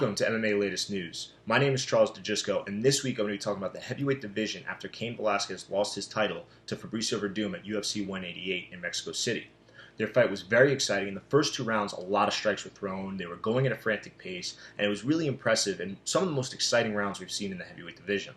Welcome to MMA Latest News. My name is Charles DeGisco, and this week I'm going to be talking about the heavyweight division after Cain Velasquez lost his title to Fabricio Verdum at UFC 188 in Mexico City. Their fight was very exciting. In the first two rounds, a lot of strikes were thrown. They were going at a frantic pace, and it was really impressive and some of the most exciting rounds we've seen in the heavyweight division.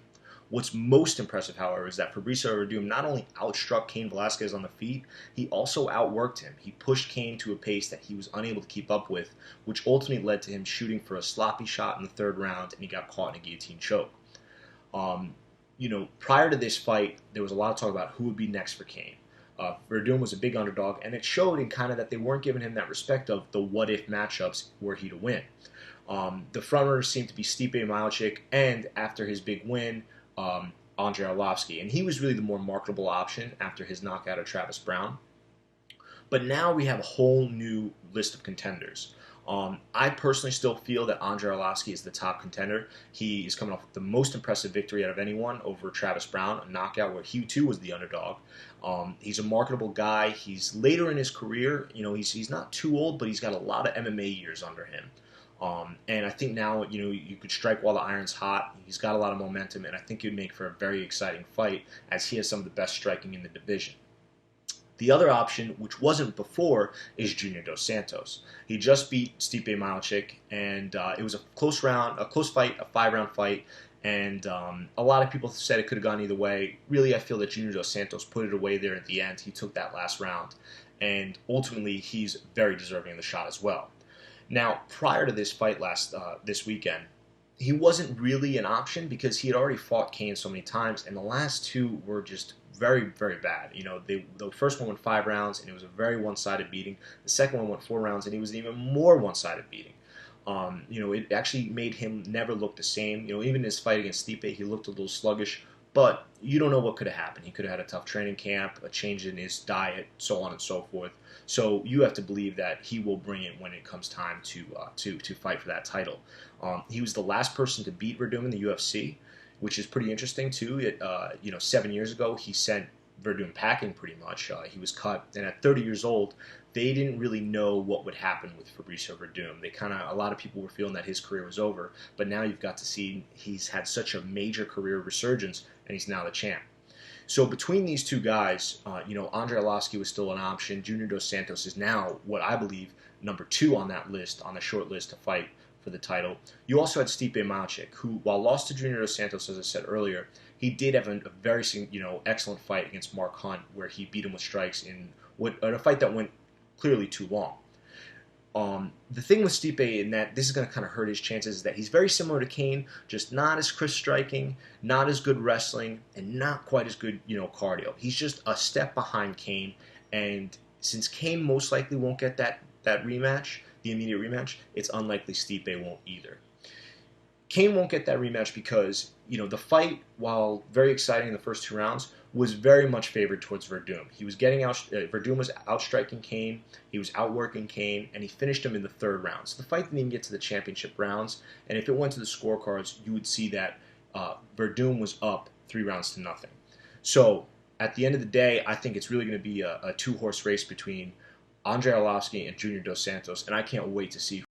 What's most impressive, however, is that Fabricio Verdum not only outstruck Cain Velasquez on the feet, he also outworked him. He pushed Cain to a pace that he was unable to keep up with, which ultimately led to him shooting for a sloppy shot in the third round, and he got caught in a guillotine choke. Prior to this fight, there was a lot of talk about who would be next for Cain. Verdum was a big underdog, and it showed in kind of that they weren't giving him that respect of the what-if matchups were he to win. The frontrunners seemed to be Stipe Miocic, and after his big win, Andrei Arlovski, and he was really the more marketable option after his knockout of Travis Browne. But now we have a whole new list of contenders. I personally still feel that Andrei Arlovski is the top contender. He is coming off the most impressive victory out of anyone over Travis Browne, a knockout where he too was the underdog. He's a marketable guy. He's later in his career. He's not too old, but he's got a lot of MMA years under him. And I think now, you could strike while the iron's hot. He's got a lot of momentum, and I think it would make for a very exciting fight as he has some of the best striking in the division. The other option, which wasn't before, is Junior Dos Santos. He just beat Stipe Miocic, and it was a close fight, a 5-round fight, and a lot of people said it could have gone either way. Really, I feel that Junior Dos Santos put it away there at the end. He took that last round, and ultimately, he's very deserving of the shot as well. Now, prior to this fight this weekend, he wasn't really an option because he had already fought Cain so many times, and the last two were just very, very bad. The first one went 5 rounds, and it was a very one-sided beating. The second one went 4 rounds, and it was an even more one-sided beating. It actually made him never look the same. Even in his fight against Stipe, he looked a little sluggish, but you don't know what could have happened. He could have had a tough training camp, a change in his diet, so on and so forth. So you have to believe that he will bring it when it comes time to fight for that title. He was the last person to beat Verdum in the UFC, which is pretty interesting too. 7 years ago he sent Verdum packing pretty much. He was cut, and at 30 years old, they didn't really know what would happen with Fabricio Verdum. A lot of people were feeling that his career was over, but now you've got to see he's had such a major career resurgence, and he's now the champ. So between these two guys, Andrei Arlovski was still an option. Junior Dos Santos is now what I believe number 2 on that list, on the short list to fight for the title. You also had Stipe Miocic, who, while lost to Junior Dos Santos, as I said earlier, he did have a very excellent fight against Mark Hunt, where he beat him with strikes in a fight that went clearly too long. The thing with Stipe, in that this is going to kind of hurt his chances, is that he's very similar to Cain, just not as crisp striking, not as good wrestling, and not quite as good, cardio. He's just a step behind Cain, and since Cain most likely won't get that rematch, the immediate rematch, it's unlikely Stipe won't either. Cain won't get that rematch because, the fight, while very exciting in the first 2 rounds, was very much favored towards Verdum. He was Verdum was outstriking Cain, he was outworking Cain, and he finished him in the 3rd round. So the fight didn't even get to the championship rounds, and if it went to the scorecards, you would see that Verdum was up 3 rounds to nothing. So at the end of the day, I think it's really going to be a 2-horse race between Andrei Arlovski and Junior Dos Santos, and I can't wait to see